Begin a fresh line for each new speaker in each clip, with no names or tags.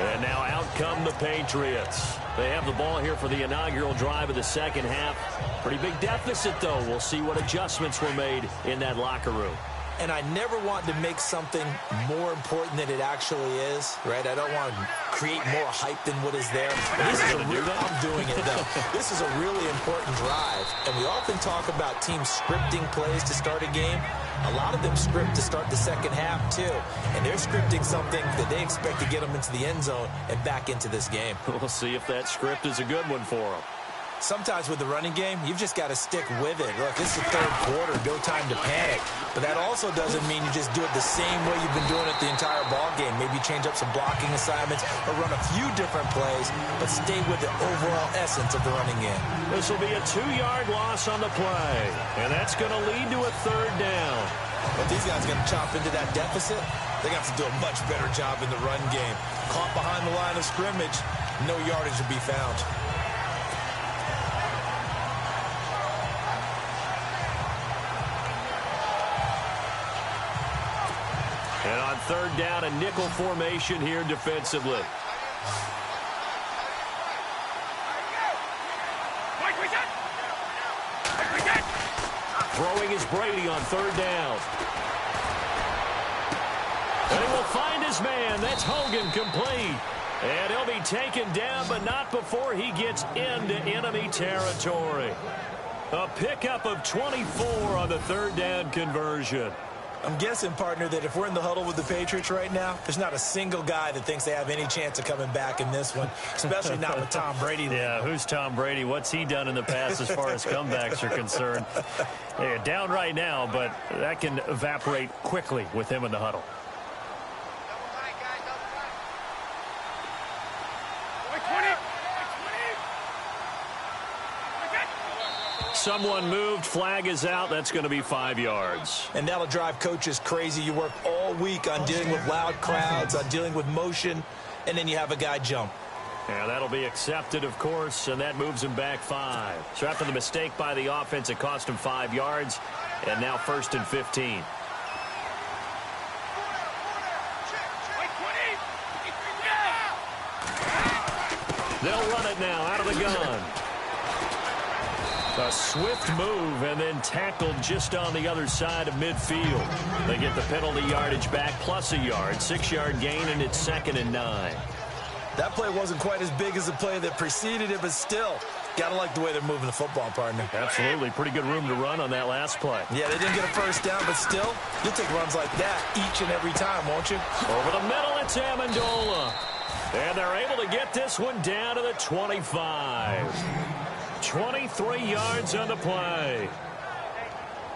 And now out come the Patriots. They have the ball here for the inaugural drive of the second half. Pretty big deficit, though. We'll see what adjustments were made in that locker room.
And I never want to make something more important than it actually is, right? I don't want to create more hype than what is there. This is I'm doing it, though. This is a really important drive. And we often talk about teams scripting plays to start a game. A lot of them script to start the second half, too. And they're scripting something that they expect to get them into the end zone and back into this game.
We'll see if that script is a good one for them.
Sometimes with the running game, you've just got to stick with it. Look, this is the third quarter, no time to panic. But that also doesn't mean you just do it the same way you've been doing it the entire ball game. Maybe change up some blocking assignments or run a few different plays, but stay with the overall essence of the running game.
This will be a 2-yard loss on the play, and that's going to lead to a third down.
But these guys are going to chop into that deficit. They're going to have to do a much better job in the run game. Caught behind the line of scrimmage, no yardage to be found.
And on third down, a nickel formation here defensively. Throwing is Brady on third down. And he will find his man. That's Hogan, complete. And he'll be taken down, but not before he gets into enemy territory. A pickup of 24 on the third down conversion.
I'm guessing, partner, that if we're in the huddle with the Patriots right now, there's not a single guy that thinks they have any chance of coming back in this one, especially not with Tom Brady.
Yeah, who's Tom Brady? What's he done in the past as far as comebacks are concerned? Yeah, down right now, but that can evaporate quickly with him in the huddle. Someone moved, flag is out. That's going to be 5 yards.
And that'll drive coaches crazy. You work all week on dealing with loud crowds, on dealing with motion, and then you have a guy jump.
Yeah, that'll be accepted, of course, and that moves him back 5. So after the mistake by the offense, it cost him 5 yards, and now 1st and 15. They'll run it now out of the gun. A swift move and then tackled just on the other side of midfield. They get the penalty yardage back plus a yard. 6-yard gain, and it's 2nd and 9.
That play wasn't quite as big as the play that preceded it, but still, got to like the way they're moving the football, partner.
Absolutely. Pretty good room to run on that last play.
Yeah, they didn't get a first down, but still, you'll take runs like that each and every time, won't you?
Over the middle, it's Amendola. And they're able to get this one down to the 25. 23 yards on the play.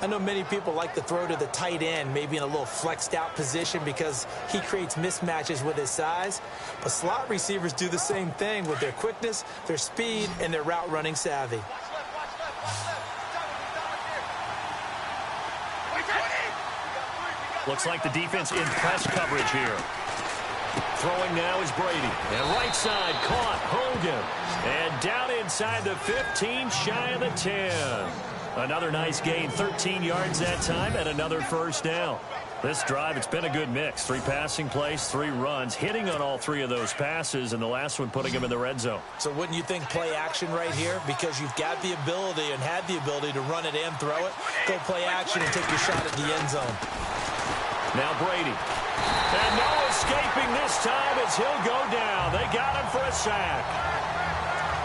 I know many people like to throw to the tight end, maybe in a little flexed out position because he creates mismatches with his size. But slot receivers do the same thing with their quickness, their speed, and their route running savvy.
Looks like the defense in press coverage here. Throwing now is Brady. And right side caught Hogan. And down inside the 15, shy of the 10. Another nice gain, 13 yards that time, and another first down. This drive, it's been a good mix. 3 passing plays, 3 runs, hitting on all 3 of those passes, and the last one putting him in the red zone.
So wouldn't you think play action right here? Because you've got the ability and had the ability to run it and throw it. Go play action and take your shot at the end zone.
Now Brady. And no escaping this time as he'll go down. They got him for a sack.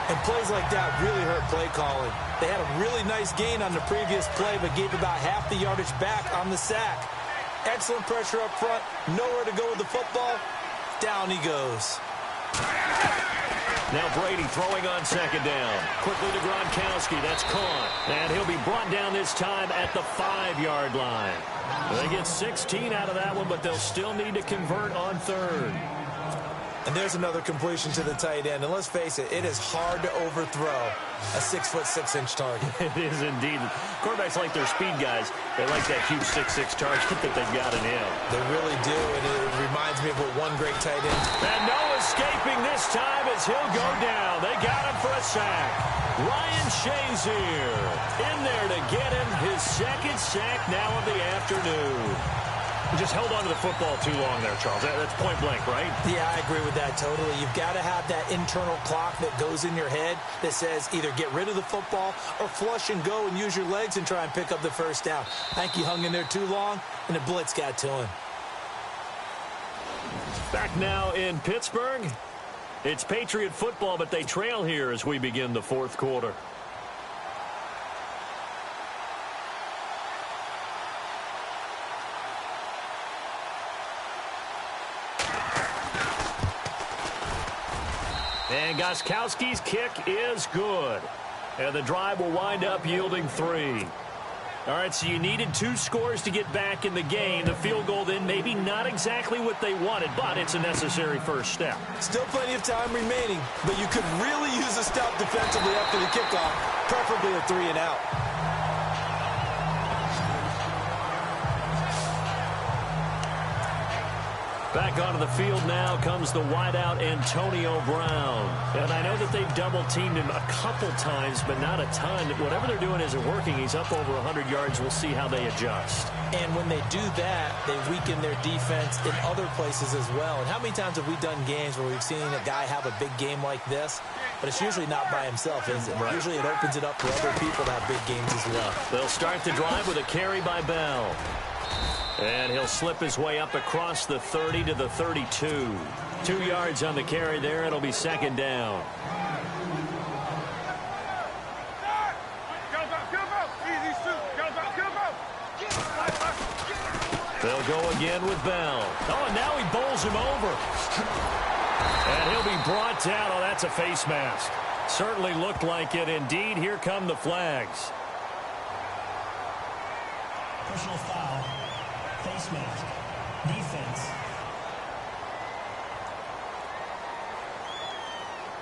And plays like that really hurt play calling. They had a really nice gain on the previous play, but gave about half the yardage back on the sack. Excellent pressure up front. Nowhere to go with the football. Down he goes.
Now Brady throwing on 2nd down. Quickly to Gronkowski. That's caught. And he'll be brought down this time at the 5-yard line. They get 16 out of that one, but they'll still need to convert on 3rd.
And there's another completion to the tight end. And let's face it, it is hard to overthrow a 6'6" target.
It is indeed. Quarterbacks like their speed guys. They like that huge 6'6" target that they've got in him.
They really do, and it reminds me of what one great tight end.
And no escaping this time as he'll go down. They got him for a sack. Ryan Shazier in there to get him his 2nd sack now of the afternoon. Just held on to the football too long there, Charles. That's point blank, right?
Yeah, I agree with that totally. You've got to have that internal clock that goes in your head that says either get rid of the football or flush and go and use your legs and try and pick up the first down. I think he hung in there too long, and the blitz got to him.
Back now in Pittsburgh. It's Patriot football, but they trail here as we begin the fourth quarter. And Gostkowski's kick is good. And the drive will wind up yielding 3. All right, so you needed 2 scores to get back in the game. The field goal then maybe not exactly what they wanted, but it's a necessary first step.
Still plenty of time remaining, but you could really use a stop defensively after the kickoff, preferably a 3-and-out.
Back onto the field now comes the wideout Antonio Brown. And I know that they've double-teamed him a couple times, but not a ton. Whatever they're doing isn't working. He's up over 100 yards. We'll see how they adjust.
And when they do that, they weaken their defense in other places as well. And how many times have we done games where we've seen a guy have a big game like this? But it's usually not by himself, is it? Right. Usually it opens it up for other people to have big games as well. They'll
start the drive with a carry by Bell. And he'll slip his way up across the 30 to the 32. 2 yards on the carry there. It'll be second down. They'll go again with Bell. Oh, and now he bowls him over. And he'll be brought down. Oh, that's a face mask. Certainly looked like it. Indeed, here come the flags.
Personal foul. Face mask. Defense.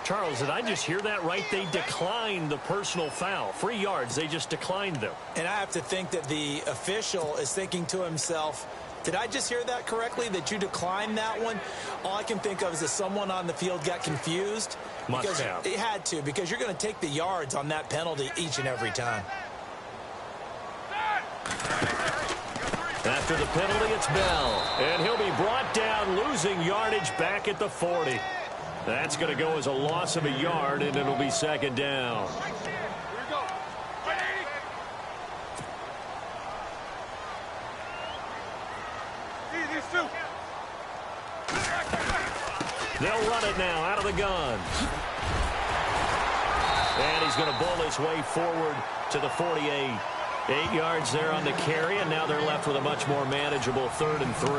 Charles, did I just hear that right? They declined the personal foul. 3 yards. They just declined them.
And I have to think that the official is thinking to himself, did I just hear that correctly, that you declined that one? All I can think of is that someone on the field got confused.
Must have.
It had to, because you're going to take the yards on that penalty each and every time.
After the penalty, it's Bell. And he'll be brought down, losing yardage back at the 40. That's going to go as a loss of a yard, and it'll be second down. They'll run it now out of the gun. And he's going to bowl his way forward to the 48. 8 yards there on the carry, and now they're left with a much more manageable 3rd and 3.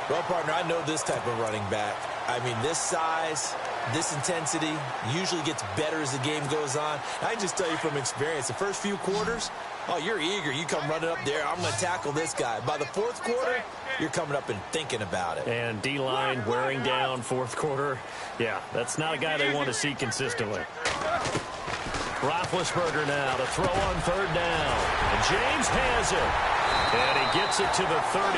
Well, partner, I know this type of running back. I mean, this size, this intensity usually gets better as the game goes on. I can just tell you from experience, the first few quarters, oh, you're eager. You come running up there. I'm going to tackle this guy. By the 4th quarter, you're coming up and thinking about it.
And D-line wearing down 4th quarter. Yeah, that's not a guy they want to see consistently. Roethlisberger now to throw on 3rd down. And James has it. And he gets it to the 34.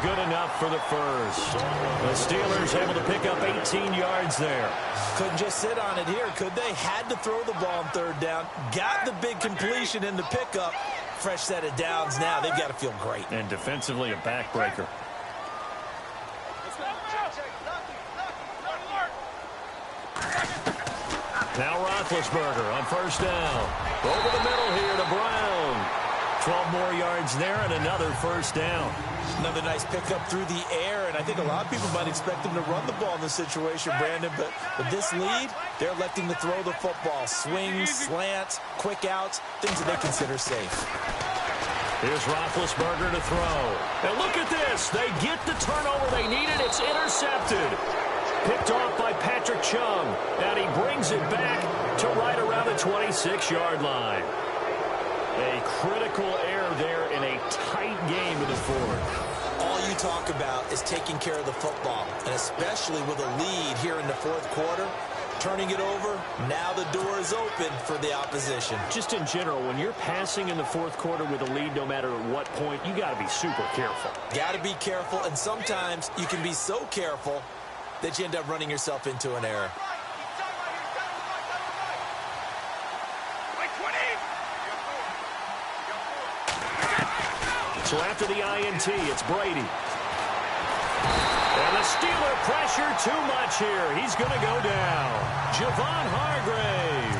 Good enough for the first. The Steelers able to pick up 18 yards there.
Couldn't just sit on it here, could they? Had to throw the ball on 3rd down. Got the big completion in the pickup. Fresh set of downs now. They've got to feel great.
And defensively, a backbreaker. Now Roethlisberger on 1st down. Over the middle here to Brown. 12 more yards there and another 1st down.
Another nice pickup through the air, and I think a lot of people might expect them to run the ball in this situation, Brandon, but with this lead, they're electing to throw the football. Swings, slants, quick outs, things that they consider safe.
Here's Roethlisberger to throw. And look at this. They get the turnover they needed. It's intercepted. Picked off by Patrick Chung, and he brings it back to right around the 26-yard line. A critical error there in a tight game in the 4th.
All you talk about is taking care of the football, and especially with a lead here in the 4th quarter, turning it over, now the door is open for the opposition.
Just in general, when you're passing in the 4th quarter with a lead, no matter at what point, you got to be super careful.
Got to be careful, and sometimes you can be so careful that you end up running yourself into an error.
So after the INT, it's Brady. And the Steeler pressure too much here. He's going to go down. Javon Hargrave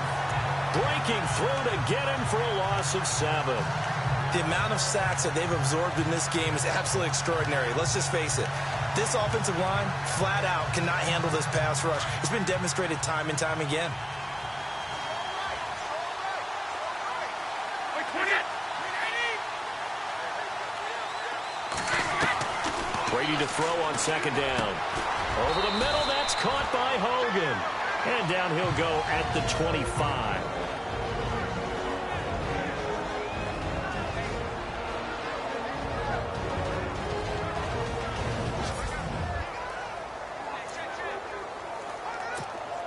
breaking through to get him for a loss of 7.
The amount of sacks that they've absorbed in this game is absolutely extraordinary. Let's just face it. This offensive line, flat out, cannot handle this pass rush. It's been demonstrated time and time again.
Brady to throw on second down. Over the middle, that's caught by Hogan. And down he'll go at the 25.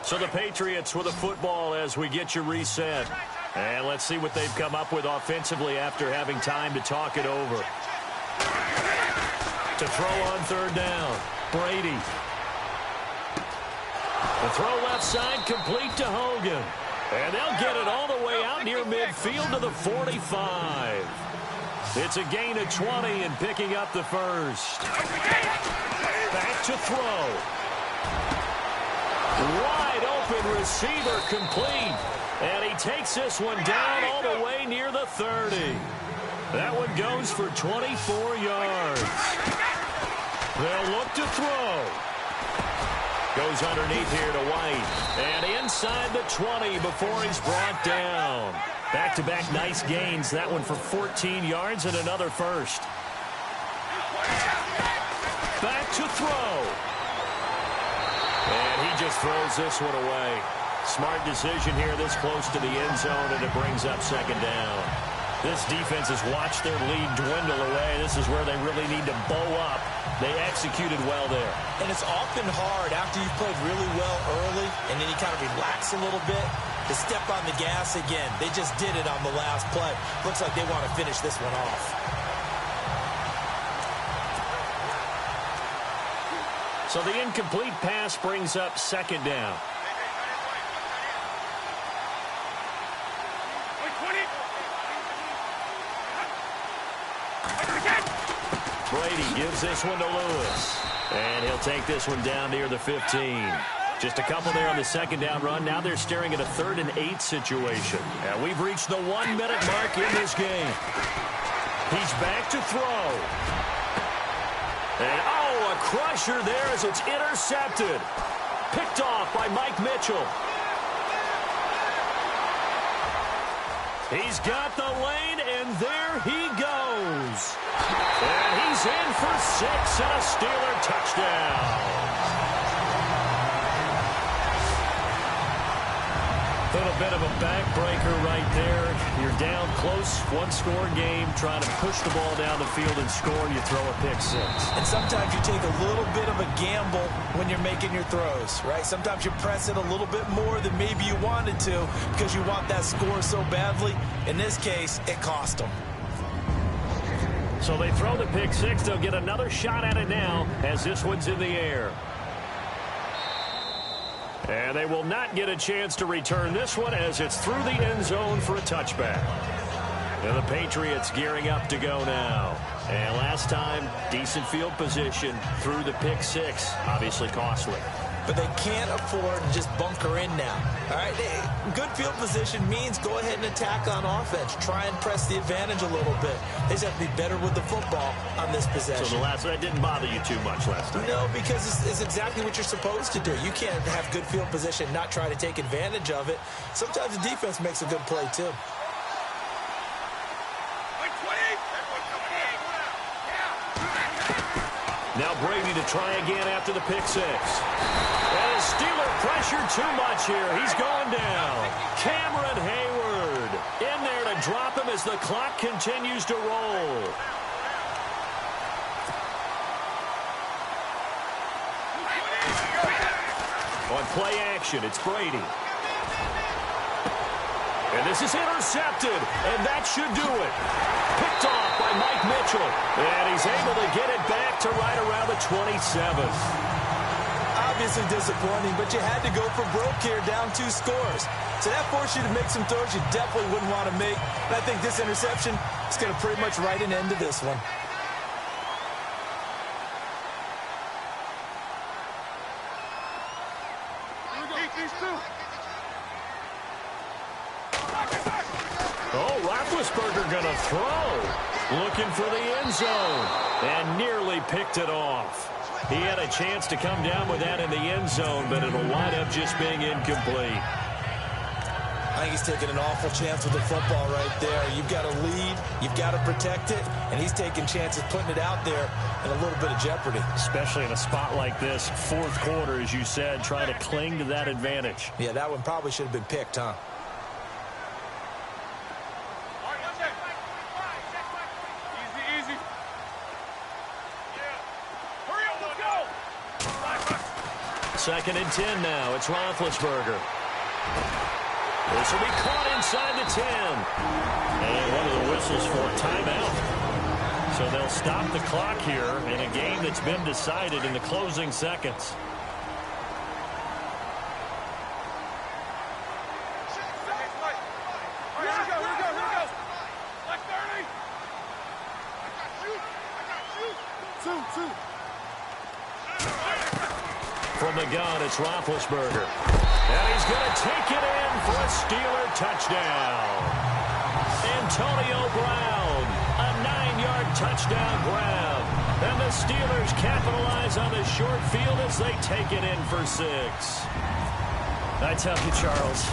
So the Patriots with the football as we get you reset. And let's see what they've come up with offensively after having time to talk it over. To throw on third down, Brady. The throw left side complete to Hogan. And they'll get it all the way out near midfield to the 45. It's a gain of 20 and picking up the first. Back to throw. Wide open receiver complete. And he takes this one down all the way near the 30. That one goes for 24 yards. They'll look to throw. Goes underneath here to White. And inside the 20 before he's brought down. Back-to-back nice gains. That one for 14 yards and another first. Back to throw. And he just throws this one away. Smart decision here this close to the end zone, and it brings up second down. This defense has watched their lead dwindle away. This is where they really need to bow up. They executed well there. And it's often hard after you've played really well early and then you kind of relax a little bit to step on the gas again. They just did it on the last play. Looks like they want to finish this one off. So the incomplete pass brings up second down. Brady gives this one to Lewis. And he'll take this one down near the 15. Just a couple there on the second down run. Now they're staring at a 3rd and 8 situation. And we've reached the 1-minute mark in this game. He's back to throw. And a crusher there as it's intercepted. Picked off by Mike Mitchell. He's got the lane, and there he goes. And he's in for 6 and a Steeler touchdown. A little bit of a backbreaker right there. You're down close, one-score game, trying to push the ball down the field and score, and you throw a pick 6.
And sometimes you take a little bit of a gamble when you're making your throws, right? Sometimes you press it a little bit more than maybe you wanted to because you want that score so badly. In this case, it cost them.
So they throw the pick 6. They'll get another shot at it now as this one's in the air. And they will not get a chance to return this one as it's through the end zone for a touchback. And the Patriots gearing up to go now. And last time, decent field position through the pick 6. Obviously costly.
But they can't afford to just bunker in now. All right, good field position means go ahead and attack on offense. Try and press the advantage a little bit. They just have to be better with the football on this possession.
So that didn't bother you too much last time?
No, because it's exactly what you're supposed to do. You can't have good field position, not try to take advantage of it. Sometimes the defense makes a good play, too.
Now Brady to try again after the pick 6. And Steeler pressure too much here. He's going down. Cameron Hayward in there to drop him as the clock continues to roll. On play action, it's Brady. And this is intercepted, and that should do it. Picked off by Mike Mitchell, and he's able to get it back to right around the 27.
obviously disappointing, but you had to go for broke here, down 2 scores. So that forced you to make some throws you definitely wouldn't want to make. And I think this interception is going to pretty much write an end to this one.
Oh, Roethlisberger going to throw. Looking for the end zone. And nearly picked it off. He had a chance to come down with that in the end zone, but it'll wind up just being incomplete.
I think he's taking an awful chance with the football right there. You've got to lead, you've got to protect it, and he's taking chances putting it out there in a little bit of jeopardy.
Especially in a spot like this, 4th quarter, as you said, trying to cling to that advantage.
Yeah, that one probably should have been picked, huh?
Second and 10 now. It's Roethlisberger. This will be caught inside the 10. And one of the whistles for a timeout. So they'll stop the clock here in a game that's been decided in the closing seconds. From the gun, it's Roethlisberger. And he's going to take it in for a Steeler touchdown. Antonio Brown, a 9-yard touchdown grab. And the Steelers capitalize on the short field as they take it in for 6. I tell you, Charles,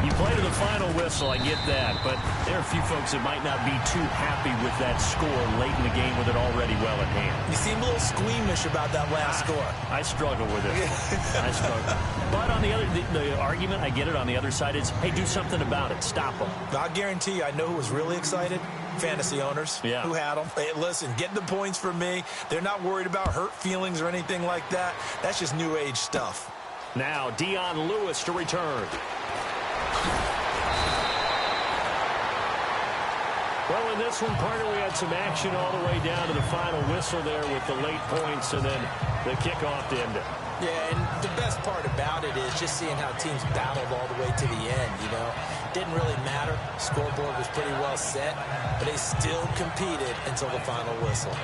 you play to the final whistle, I get that, but there are a few folks that might not be too happy with that score late in the game with it already well at hand.
You seem a little squeamish about that last score.
I struggle with it. I struggle. But on the other, the argument, I get it, on the other side is, hey, do something about it. Stop them.
I guarantee you, I know who was really excited. Fantasy owners who had them. Hey, listen, get the points for me. They're not worried about hurt feelings or anything like that. That's just new age stuff.
Now, Dion Lewis to return. Well, in this one, partner, we had some action all the way down to the final whistle there with the late points and then the kickoff to end it.
Yeah, and the best part about it is just seeing how teams battled all the way to the end, you know. Didn't really matter. Scoreboard was pretty well set, but they still competed until the final whistle.